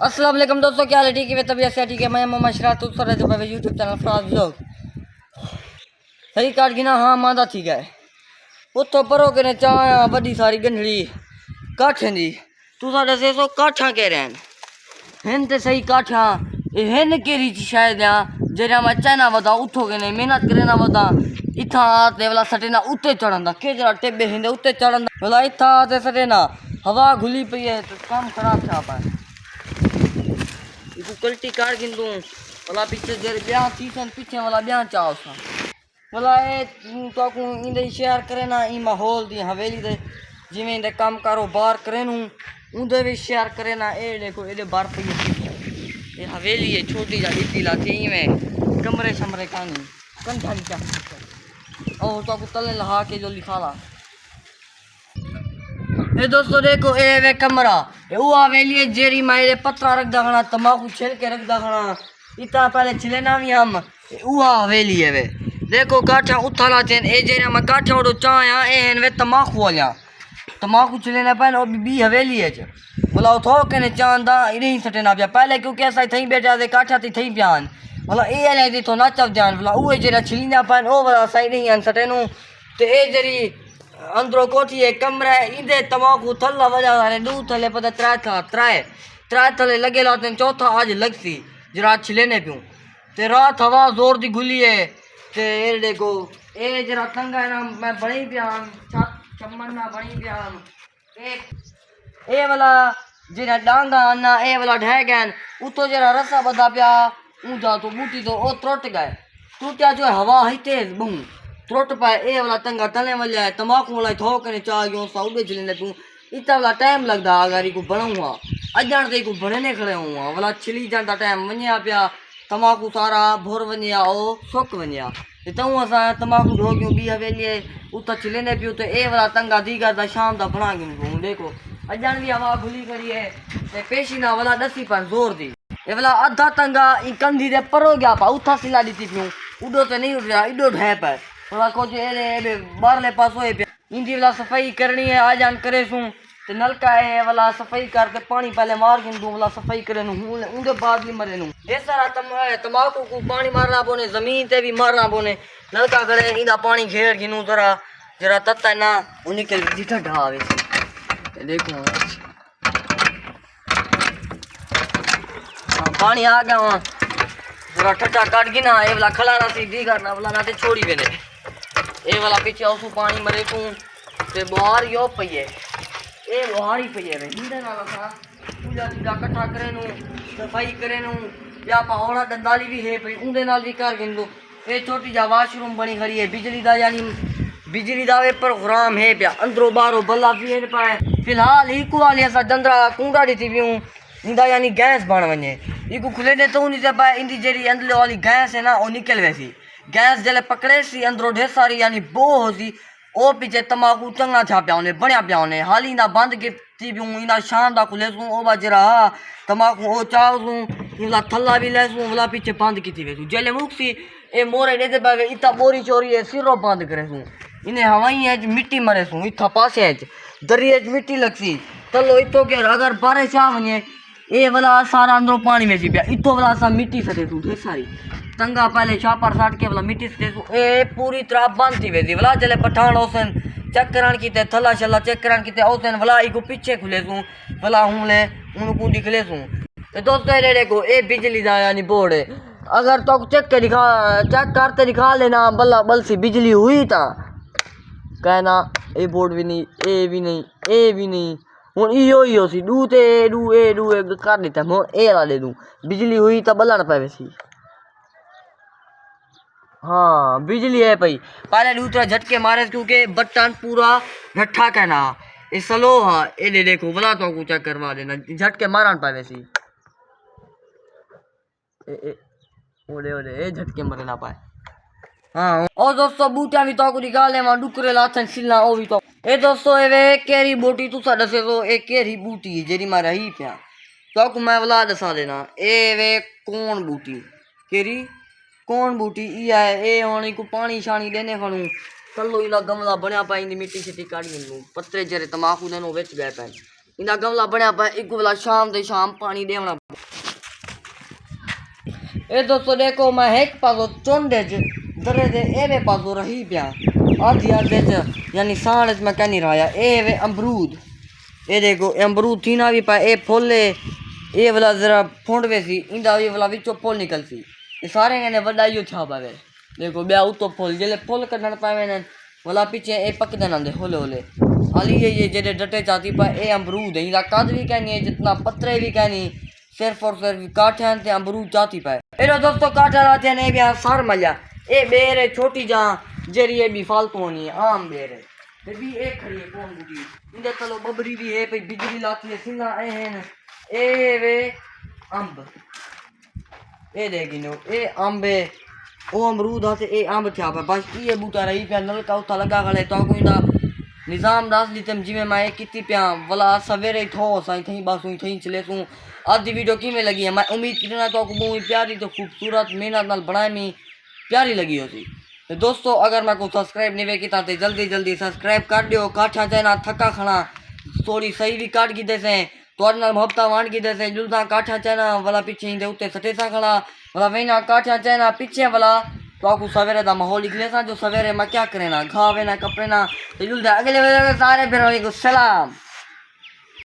अस्सलाम वालेकुम दोस्तों, क्या हाल है? ठीक है, तबीयत से ठीक है। मैं मोहम्मद शरारत यूट्यूब चैनल फराज व्लॉग सही काट गिना। हाँ मादा थी गए उतो परो के चाह बड़ी सारी गंढड़ी काठें दी तू साढ़े 600 काठा कह रहे हैं तो सही काठा हेन केरी शायद जरा मैं चाइना वधा उठो के नहीं मेहनत करे ना वधा इथा आते वाला सटे ना उत्ते चढ़ंदा के जरा टेबे हिंदे उत्ते चढ़ंदा वाला इथा आते सटे ना हवा घुली पई है तो काम खराब था पाए कल्टी कार गिंदू वाला पीछे जर ब्याह थी सन पीछे वाला ब्याह चाहो सा वाला ए तो को इंदे शेयर करे ना ई माहौल दी हवेली दे जिवें इंदे काम कारोबार करे नु उंदे भी शेयर करे ना ए देखो एदे बार पे ये हवेली है छोटी जा दी लाती में कमरे शमरे कानी कंधारी क्या और तो को तले लहा के जो लिखा ला ए दोस्तों देखो ए वे कमरा ए वो हवेली है जेरी मायरे पत्रा रख दखना तमाकू छेल के रख दखना इतना पहले छिले ना भी हम वो हवेली है वे देखो काठा उथाला चेन ए जेरा मैं काठा उड़ो चाया ए हन वे तमाकू वाला तमाकू छिले ना पहले बी हवेली है बोला थो के ने चांदा इने सटे ना पहले क्योंकि ऐसा थई बैठा दे काठा थई प्यान बोला ए ने दी तो नाचव जान बोला वो जेरा छिलिना पान ओ वाला सही नहीं अन सटे नु ते ए जेरी अंदरो कोठी है कमरा है इंदे तमाकू थल्ला वजा रे दू थले पता त्रा थले लगे लाते चौथा आज लगसी जरा छिलेने पियो ते रात हवा जोर दी गुली है ते ए देखो ए जरा तंगा ना मैं बणी प्यान चम्मन ना बणी प्यान ए वाला जरा डांगा ना ए वाला ढह गन उतो जरा रसा बदा प्या ऊजा तो बूटी तो ओ त्रुट गए टूटिया जो हवा ही तेज बहू त्रुट पाए ए वाला तंगा तले वाला है तमाकू वाला थोक ने चाह गयो साउडे छिलने तू इतना वाला टाइम लगदा अगर इको बनाऊंगा अजण ते इको बनने खड़े हुआ वाला छिली जाता टाइम वन्या पिया तमाकू सारा भोर वन्या ओ सुक वन्या तू असा तमाकू ढो गयो बी हवेली उत छिलने पियो तो ए वाला तंगा दीगर दा शाम दा बना गयो देखो अजण भी हवा खुली करी है ते पेशीना वाला दसी पर जोर दी ए वाला आधा तंगा ई कंधी दे परो गया पा उथा सिला दी पियो उडो तो नहीं उड़ रहा इडो ढे पर थोड़ा कुछ ए बाहरले पास होए पे इंदी वाला सफाई करनी है आ जान करे सू ते नलका है वाला सफाई करके पानी पहले मार गिन वाला सफाई करे नु उनके बाद भी मरे नु ये सारा तमाकू को पानी मारना बोने जमीन ते भी मारना बोने नलका करे इंदा पानी घेर गिनू जरा तत्ता ना उन्हीं के जिठा ढावे देखो पानी आ गया वहां जरा ठट्टा काट गिना ए वाला खला ना सीधी करना वाला ना ते छोड़ी बेने ए वाला पीछे उसू पानी मरे तू ते बाहर यो पई है ए बाहर ही पई है हिंदे नाल सा पूजा सीधा इकट्ठा करे नु सफाई करे नु या पहोड़ा दंदाली भी है पई उंदे नाल भी कर गिंदो ए छोटी जा वॉशरूम बनी खड़ी है बिजली दा यानी बिजली दा वे प्रोग्राम है पिया अंदरो बाहरो बल्ला भी है पाए फिलहाल ही को वाली सा दंदरा कुंडा दी थी बियो इंदा यानी गैस बन वने इको खुले दे तो नहीं से पाए इंदी जेरी अंदर वाली गैस है ना वो निकल वैसी गैस जले पकड़े सी अंदरों ढेर सारी यानी बो होसी ओ पीछे तमाकू चंगा छा पिया उन्हें बढ़िया पिया उन्हें हाल ही ना बंद की भी हूँ इना शाम दा खुले सूँ ओ बाजरा तमाकू ओ चाव सूँ इला थल्ला भी ले सूँ वाला पीछे बंद की थी वैसू जले मुक्सी ए मोरे दे दे पावे इतना बोरी चोरी है सिरो बंद करे सूँ इन्हें हवाई है मिट्टी मरे सूँ इतना पासे है दरिया मिट्टी लगसी तलो इतो के अगर बारिश आ वने ए वाला सारा अंदरों पानी में सी पिया इतो वाला सा मिट्टी सटे सूँ ढेर सारी तंगा पहले छापर साट के वाला मिट्टी से ए पूरी तरह बंद थी वेदी वाला जले पठान ओसन चेक करान कीते थला शला चेक करान कीते ओसन वाला इको पीछे खुले सू वाला हूं ले उनको दिखले सू तो दोस्तों ये देखो ए बिजली दा यानी बोर्ड है अगर तो चेक करते दिखा लेना बल्ला बल सी बिजली हुई था कहना ए बोर्ड भी नहीं ए भी नहीं ए भी नहीं हुन इयो सी डू ए कर देता मोर ए ला दे दूं बिजली हुई तो बल्ला ना पावे सी हाँ बिजली है भाई पहले दूसरा झटके मारे क्योंकि बटन पूरा नठा कहना ये स्लो हाँ ये देखो बोला तो को चेक करवा देना झटके मारा पावे सी ओले झटके मरे ना पाए हाँ और दोस्तों बूटिया भी तो को निकाले वहां डुकरे लाथन सिलना ओ भी तो ए दोस्तों ए केरी बूटी तू सा दसे तो ए केरी बूटी है जेरी मारा ही पिया तो को मैं वाला दसा देना ए वे कौन बूटी केरी कौन बूटी ई है ए होनी को पानी शानी देने खणू कल्लो इला गमला बनया पाई मिट्टी शिट्टी काढ़ी लूं पत्ते जरे तमाकू देनो बेच गए पैन इना गमला बनया पे एक वाला शाम दे शाम पानी देवना। ए दोस्तों देखो मैं एक पासो चोंडे च दरे दे एवे पासो रही पिया आधी आधे च यानी साढ़ च मैं कह नहीं रहा ए वे अमरूद। ए देखो अमरूद थी ना भी पाए ए फुले ए वाला जरा फुंडवे सी इंदा भी वाला विचो फुल निकलसी ये सारे ने वड्डा ही था पावे। देखो ब्या उतो फुल जेले फुल कढण पावे न वाला पीछे ए पकदे न दे होले होले आली ये जेडे डटे चाती पा ए अमरूद है इंदा कद भी कहनी है जितना पत्रे भी कहनी सिर्फ और सिर्फ काठियां ते अमरूद चाती पाए। एरो दोस्तों काठा लाते ने भी सार मजा ए बेरे छोटी जा जेरी ये भी फालतू होनी है आम बेरे ते भी एक खड़ी है कौन गुडी इंदे चलो बबरी भी है पे बिजली लाती है सिंगा ए हैं ए वे अंब ए देखिनो ए अंबे ओ अमरूद आते ए अंब क्या पे बस ये बूटा रही पे नलका उता लगा गले तो कोई ना निजाम दास दितम जिमे मैं किती प्या वाला सवेरे थो साई थई बस हुई थई चले तू आधी वीडियो किमें लगी है मैं उम्मीद करना तो को बहुत प्यारी तो खूबसूरत मेहनत नाल बनाई मी प्यारी लगी होती। तो दोस्तों अगर मैं को सब्सक्राइब नहीं किया तो जल्दी जल्दी सब्सक्राइब कर दियो काठा चाइना थका खाना थोड़ी सही भी काट की देसे तो नाल मोहब्बत वांड की देसे जुलदा काठा चाइना वाला पीछे इंदे उत्ते सटे सा खड़ा वाला वेना काठा चाइना पीछे वाला तो आपको सवेरे दा माहौल निकले सा जो सवेरे मैं क्या करे ना घावे ना कपड़े ना तो जुलदा अगले सारे फिर सलाम।